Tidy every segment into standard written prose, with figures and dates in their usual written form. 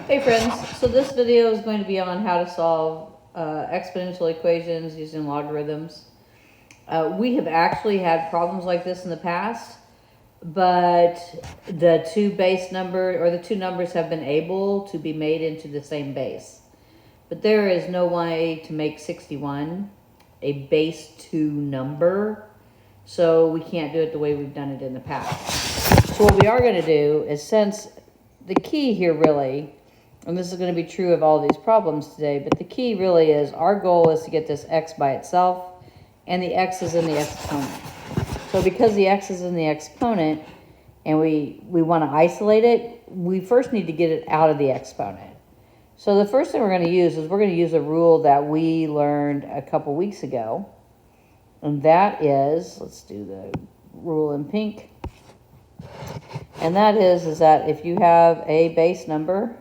Hey friends, so this video is going to be on how to solve exponential equations using logarithms. We have actually had problems like this in the past, but the two numbers have been able to be made into the same base. But there is no way to make 61 a base 2 number, so we can't do it the way we've done it in the past. So what we are going to do is, since the key here really, and this is going to be true of all these problems today, but the key really is our goal is to get this x by itself, and the x is in the exponent. So because the x is in the exponent, and we want to isolate it, we first need to get it out of the exponent. So the first thing we're going to use is we're going to use a rule that we learned a couple weeks ago, and that is, let's do the rule in pink, and that is that if you have a base number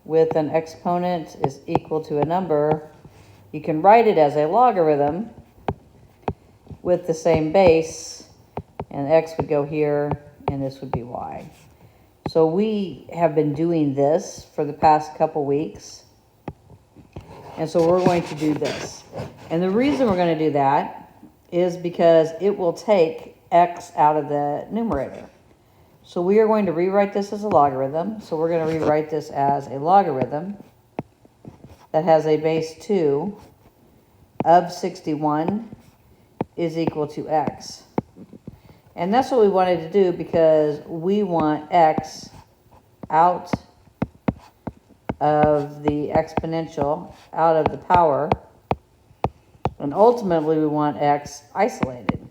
with an exponent is equal to a number, you can write it as a logarithm with the same base, and x would go here, and this would be y. So we have been doing this for the past couple weeks, and so we're going to do this. And the reason we're going to do that is because it will take x out of the numerator. So we are going to rewrite this as a logarithm. So we're going to rewrite this as a logarithm that has a base 2 of 61 is equal to x. And that's what we wanted to do because we want x out of the exponential, out of the power, and ultimately we want x isolated.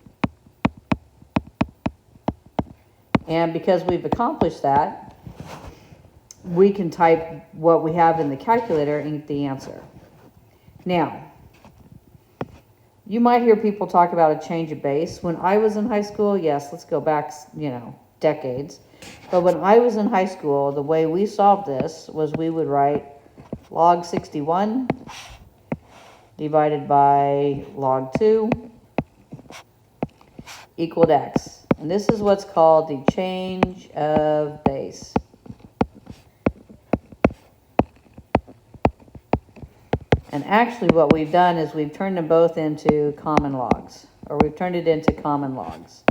And because we've accomplished that, we can type what we have in the calculator and get the answer. Now, you might hear people talk about a change of base. When I was in high school, yes, let's go back, decades. But when I was in high school, the way we solved this was we would write log 61 divided by log 2 equaled x. And this is what's called the change of base. And actually what we've done is we've turned them both into common logs, or we've turned it into common logs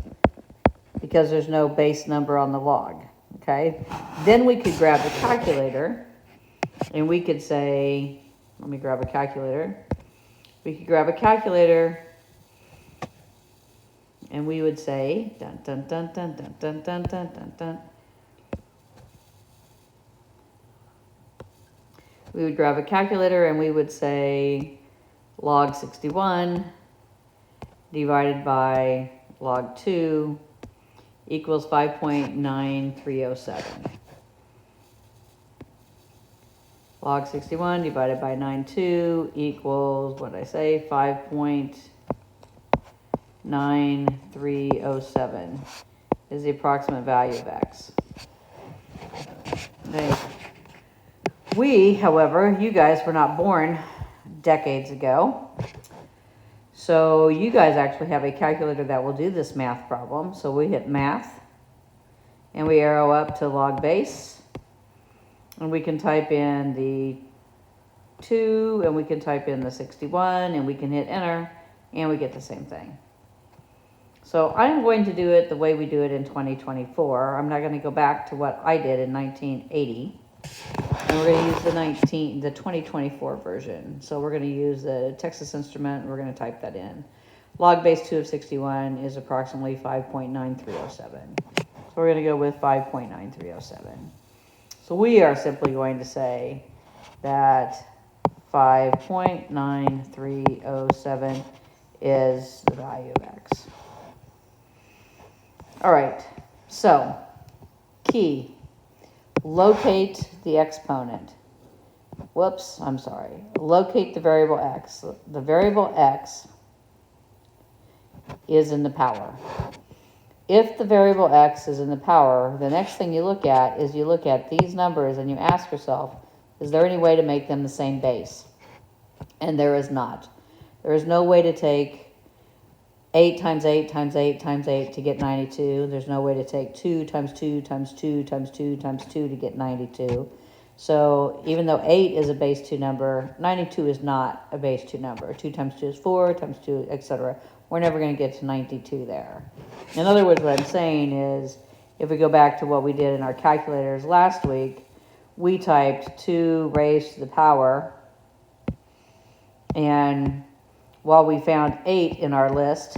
because there's no base number on the log, okay? Then we could grab the calculator and we could say, let me grab a calculator. We could grab a calculator and we would say, dun, dun, dun, dun, dun, dun, dun, dun, dun, dun. We would grab a calculator and we would say log 61 divided by log 2 equals 5.9307. Log 61 divided by 92 equals, what did I say, 5.9307 is the approximate value of x. Okay. We, however, you guys were not born decades ago. So you guys actually have a calculator that will do this math problem. So we hit math and we arrow up to log base. And we can type in the 2 and we can type in the 61 and we can hit enter and we get the same thing. So I'm going to do it the way we do it in 2024. I'm not going to go back to what I did in 1980. And we're going to use the 2024 version. So we're going to use the Texas Instrument and we're going to type that in. Log base 2 of 61 is approximately 5.9307. So we're going to go with 5.9307. So we are simply going to say that 5.9307 is the value of x. All right, so key, locate the exponent. Whoops, I'm sorry. Locate the variable x. The variable x is in the power. If the variable x is in the power, the next thing you look at is you look at these numbers and you ask yourself, is there any way to make them the same base? And there is not. There is no way to take 8 times 8 times 8 times 8 to get 92. There's no way to take 2 times 2 times 2 times 2 times 2 to get 92. So even though 8 is a base 2 number, 92 is not a base 2 number. 2 times 2 is 4, times 2, etc. We're never going to get to 92 there. In other words, what I'm saying is, if we go back to what we did in our calculators last week, we typed 2 raised to the power, and while we found 8 in our list,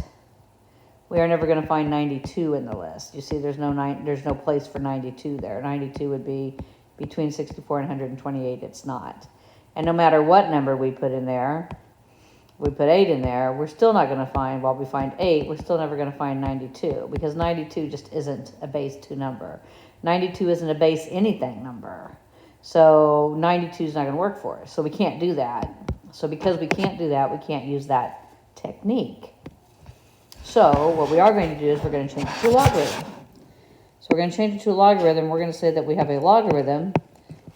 we are never going to find 92 in the list. You see, there's no place for 92 there. 92 would be between 64 and 128. It's not. And no matter what number we put in there, we put 8 in there, we're still not going to find, while we find 8, we're still never going to find 92, because 92 just isn't a base 2 number. 92 isn't a base anything number. So 92 is not going to work for us. So we can't do that. So because we can't do that, we can't use that technique. So what we are going to do is we're going to change it to a logarithm. So we're going to change it to a logarithm. We're going to say that we have a logarithm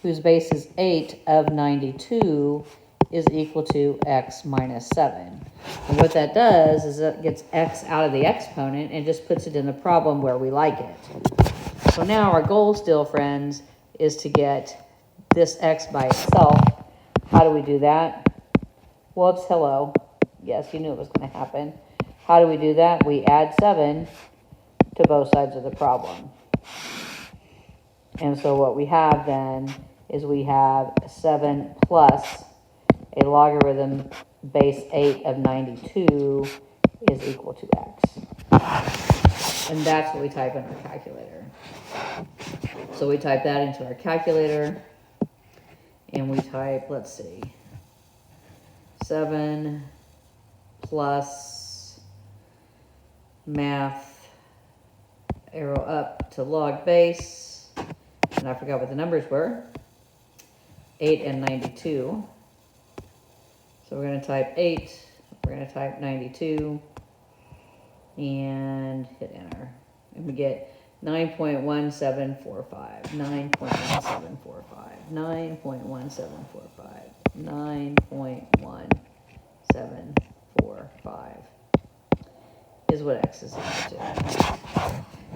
whose base is 8 of 92 is equal to x minus 7. And what that does is it gets x out of the exponent and just puts it in the problem where we like it. So now our goal still, friends, is to get this x by itself. How do we do that? Well, it's hello. Yes, you knew it was going to happen. How do we do that? We add 7 to both sides of the problem. And so what we have then is we have 7 plus a logarithm base 8 of 92 is equal to x. And that's what we type in our calculator. So we type that into our calculator, and we type, let's see, 7 plus math, arrow up to log base, and I forgot what the numbers were, 8 and 92. So we're going to type 8, we're going to type 92, and hit enter. And we get 9.1745, 9.1745, 9.1745, 9.1745 is what x is equal to.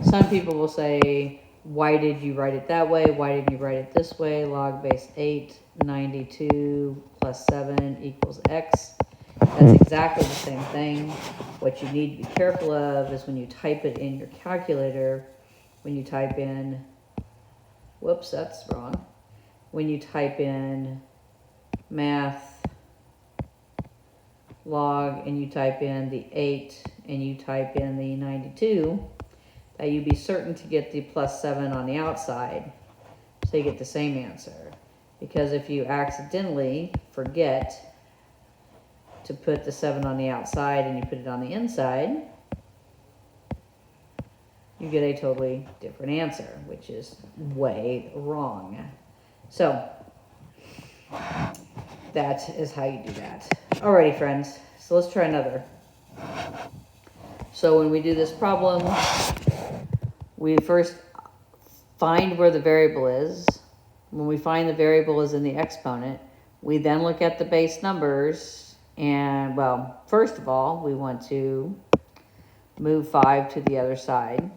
Some people will say, why did you write it that way? Why didn't you write it this way? Log base 8, 92 plus 7 equals x. That's exactly the same thing. What you need to be careful of is when you type it in your calculator, when you type in, whoops, that's wrong. When you type in math, log, and you type in the 8, and you type in the 92, that you be certain to get the plus 7 on the outside, so you get the same answer. Because if you accidentally forget to put the 7 on the outside and you put it on the inside, you get a totally different answer, which is way wrong. So that is how you do that. Alrighty, friends, so let's try another. So when we do this problem, we first find where the variable is. When we find the variable is in the exponent, we then look at the base numbers, and, well, first of all, we want to move 5 to the other side,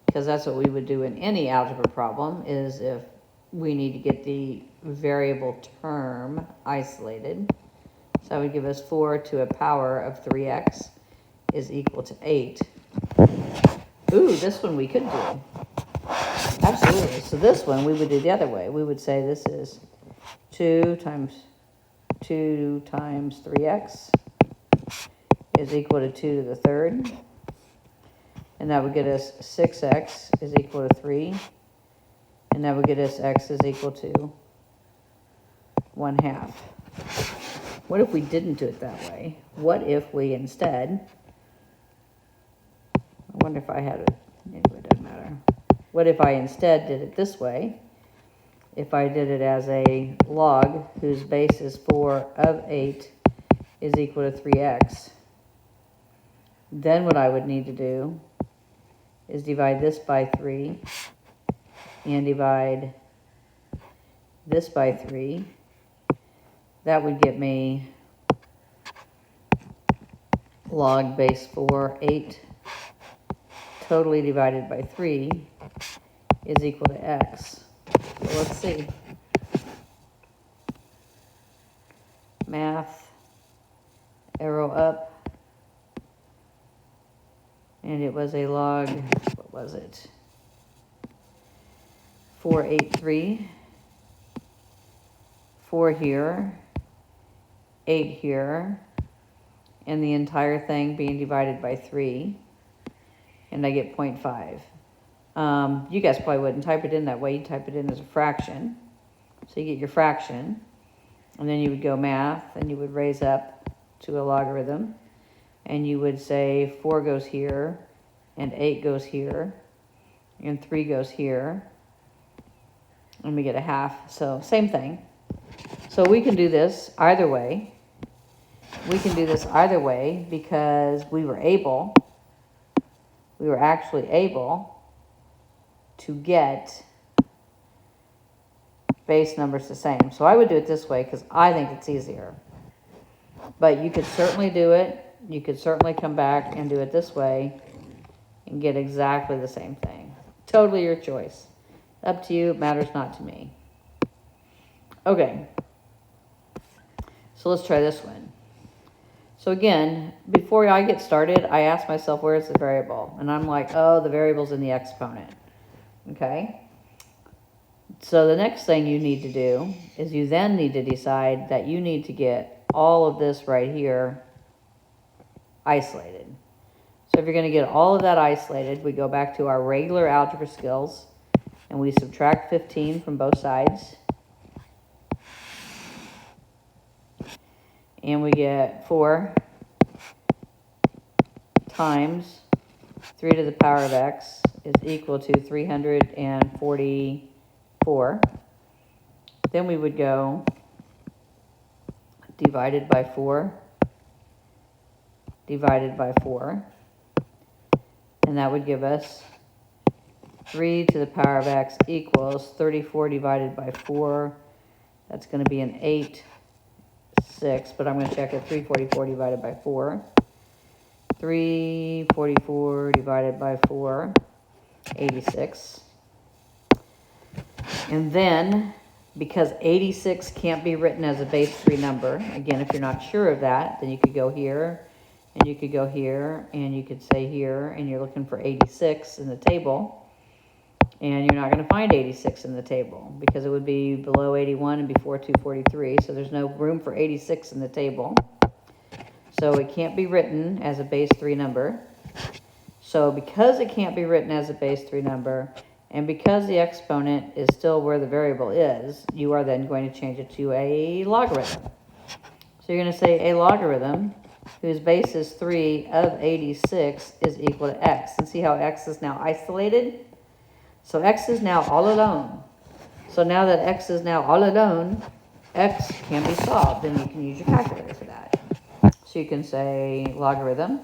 because that's what we would do in any algebra problem, is if we need to get the variable term isolated. So that would give us 4 to a power of 3x is equal to 8. Ooh, this one we could do. Absolutely. So this one we would do the other way. We would say this is 2 times 3x is equal to 2 to the third. And that would get us 6x is equal to 3. And that would get us x is equal to 1/2. What if we didn't do it that way? What if we instead, I wonder if I had it, anyway, it doesn't matter. What if I instead did it this way? If I did it as a log whose base is 4 of 8 is equal to 3x, then what I would need to do is divide this by 3 and divide this by 3. That would get me log base 4, 8 totally divided by 3 is equal to x. So let's see. Math, arrow up, and it was a log, what was it? 483, 4 here, 8 here, and the entire thing being divided by 3, and I get 0.5. You guys probably wouldn't type it in that way. You type it in as a fraction. So you get your fraction, and then you would go math, and you would raise up to a logarithm, and you would say 4 goes here, and 8 goes here, and 3 goes here, and we get a half. So same thing. So we can do this either way. We can do this either way because we were actually able to get base numbers the same. So I would do it this way because I think it's easier. But you could certainly do it. You could certainly come back and do it this way and get exactly the same thing. Totally your choice. Up to you. It matters not to me. Okay. So let's try this one. So again, before I get started, I ask myself, where's the variable? And I'm like, oh, the variable's in the exponent. Okay? So the next thing you need to do is you then need to decide that you need to get all of this right here isolated. So if you're going to get all of that isolated, we go back to our regular algebra skills and we subtract 15 from both sides. And we get 4 times 3 to the power of x is equal to 344. Then we would go divided by 4, divided by 4. And that would give us 3 to the power of x equals 34 divided by 4. That's going to be an 8, 6, but I'm going to check it. 344 divided by 4. 344 divided by 4, 86. And then, because 86 can't be written as a base 3 number, again, if you're not sure of that, then you could go here, and you could go here, and you could say here, and you're looking for 86 in the table, and you're not going to find 86 in the table, because it would be below 81 and before 243, so there's no room for 86 in the table. So it can't be written as a base 3 number. So because it can't be written as a base 3 number, and because the exponent is still where the variable is, you are then going to change it to a logarithm. So you're going to say a logarithm whose base is 3 of 86 is equal to x. And see how x is now isolated? So x is now all alone. So now that x is now all alone, x can be solved, and you can use your calculator for that. So you can say logarithm,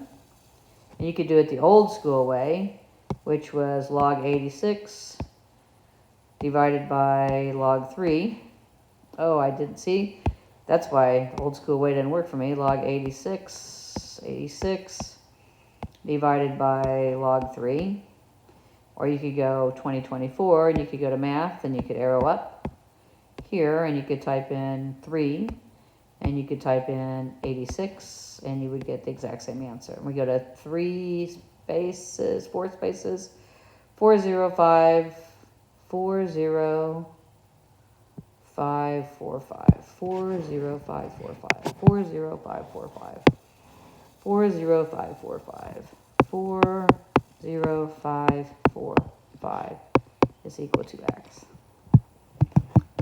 and you could do it the old school way, which was log 86 divided by log 3. Oh, I didn't see. That's why old school way didn't work for me. Log 86 divided by log 3. Or you could go 2024, and you could go to math, and you could arrow up here, and you could type in 3. And you could type in 86, and you would get the exact same answer. And we go to 4 spaces, 405, 40545, 40545, 40545, 40545, 40545 is equal to x.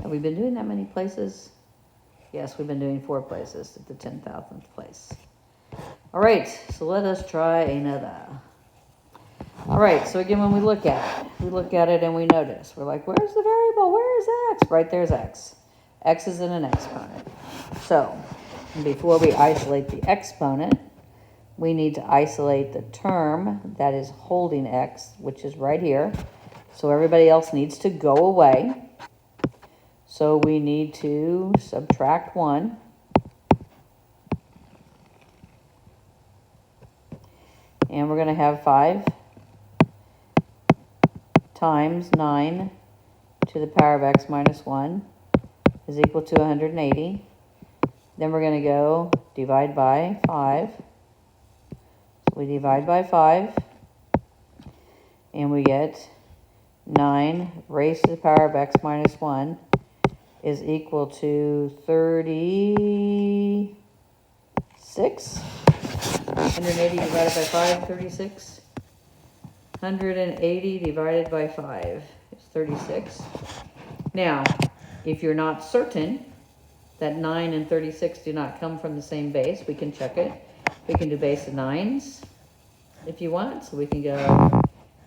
Have we been doing that many places? Yes, we've been doing 4 places at the 10,000th place. All right, so let us try another. All right, so again, when we look at it and we notice. We're like, where's the variable? Where is x? Right there's x. X is in an exponent. So before we isolate the exponent, we need to isolate the term that is holding x, which is right here. So everybody else needs to go away. So we need to subtract 1. And we're going to have 5 times 9 to the power of x minus 1 is equal to 180. Then we're going to go divide by 5. So we divide by 5, and we get 9 raised to the power of x minus 1 is equal to 36. 180 divided by 5, 36. 180 divided by 5 is 36. Now, if you're not certain that 9 and 36 do not come from the same base, we can check it. We can do base of 9s if you want. So we can go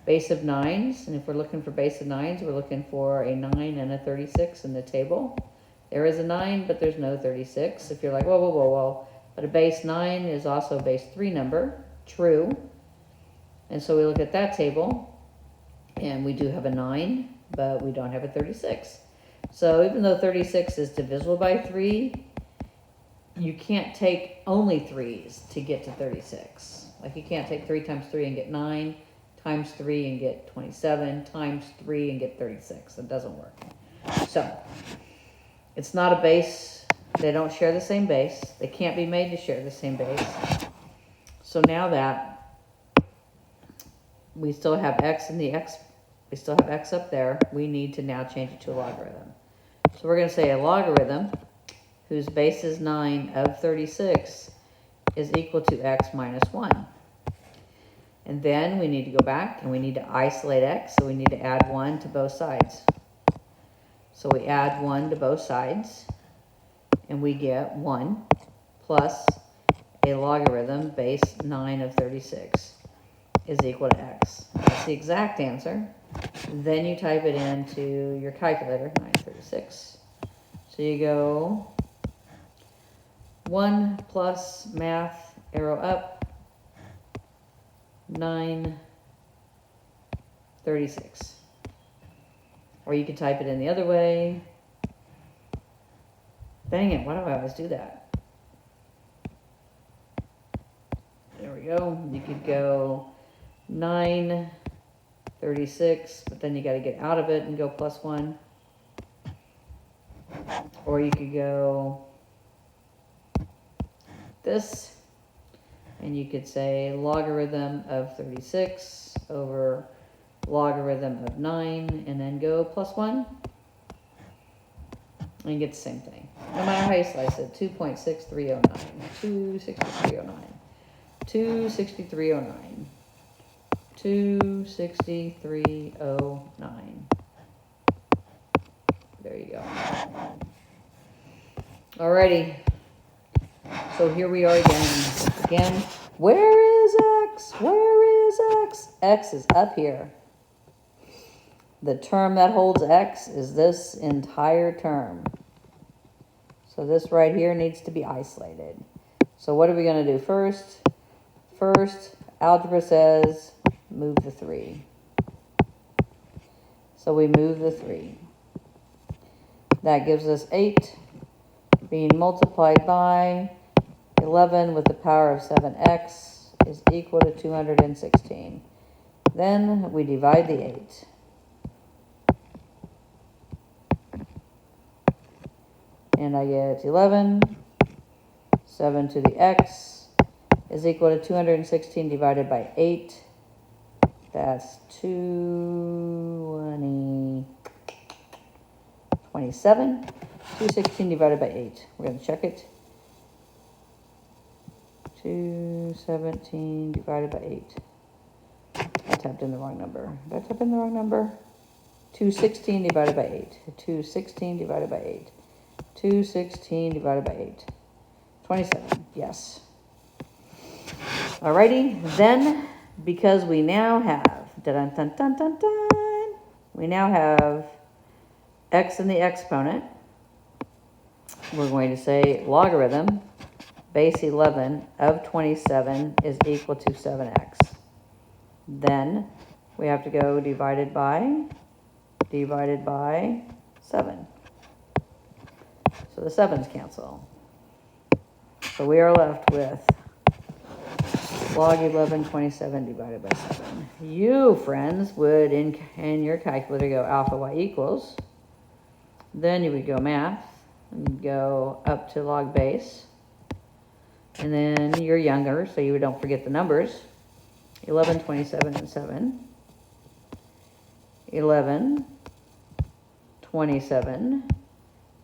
base of 9s, and if we're looking for base of 9s, we're looking for a 9 and a 36 in the table. There is a 9, but there's no 36. If you're like, whoa, whoa, whoa, whoa. But a base 9 is also a base 3 number. True. And so we look at that table, and we do have a 9, but we don't have a 36. So even though 36 is divisible by 3, you can't take only 3's to get to 36. Like you can't take 3 times 3 and get 9, times 3 and get 27, times 3 and get 36. It doesn't work. So it's not a base. They don't share the same base. They can't be made to share the same base. So now that we still have x in the x, we still have x up there, we need to now change it to a logarithm. So we're going to say a logarithm whose base is 9 of 36 is equal to x minus 1. And then we need to go back and we need to isolate x, so we need to add 1 to both sides. So we add 1 to both sides, and we get 1 plus a logarithm base 9 of 36 is equal to x. That's the exact answer. Then you type it into your calculator, 936. So you go 1 plus math, arrow up, 936. Or you can type it in the other way. Dang it, why do I always do that? There we go. You could go 936, but then you got to get out of it and go plus 1. Or you could go this, and you could say logarithm of 36 over logarithm of 9, and then go plus 1, and you get the same thing. No matter how you slice it, 2.6309, 26309, 26309, 26309. There you go. Alrighty. So here we are again. Where is x? Where is x? X is up here. The term that holds x is this entire term. So this right here needs to be isolated. So what are we going to do first? First, algebra says move the 3. So we move the 3. That gives us 8 being multiplied by 11 with the power of 7x is equal to 216. Then we divide the 8. And I get 11. 7 to the x is equal to 216 divided by 8. That's 27. 216 divided by 8. We're going to check it. 217 divided by 8. I typed in the wrong number. Did I type in the wrong number? 216 divided by 8. 216 divided by 8. 216 divided by 8. 27. Yes. Alrighty. Then, because we now have, dun, dun, dun, dun, dun, we now have x in the exponent, we're going to say logarithm base 11 of 27 is equal to 7x. Then we have to go divided by 7. So the 7's cancel. So we are left with log 1127 divided by 7. You, friends, would in your calculator go alpha y equals. Then you would go math, and you'd go up to log base. And then you're younger, so you don't forget the numbers. 11, 27, and 7. 11, 27,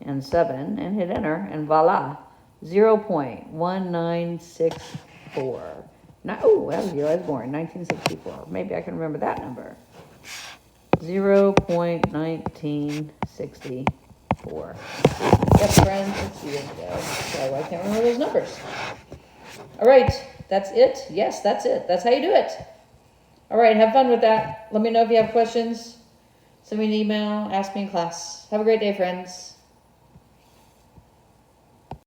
and 7, and hit enter, and voila, 0.1964. Now, oh, that was the year I was born, 1964. Maybe I can remember that number. 0.1964. Yes, friends, it's years ago, so I can't remember those numbers. All right, that's it. Yes, that's it. That's how you do it. All right, have fun with that. Let me know if you have questions. Send me an email, ask me in class. Have a great day, friends.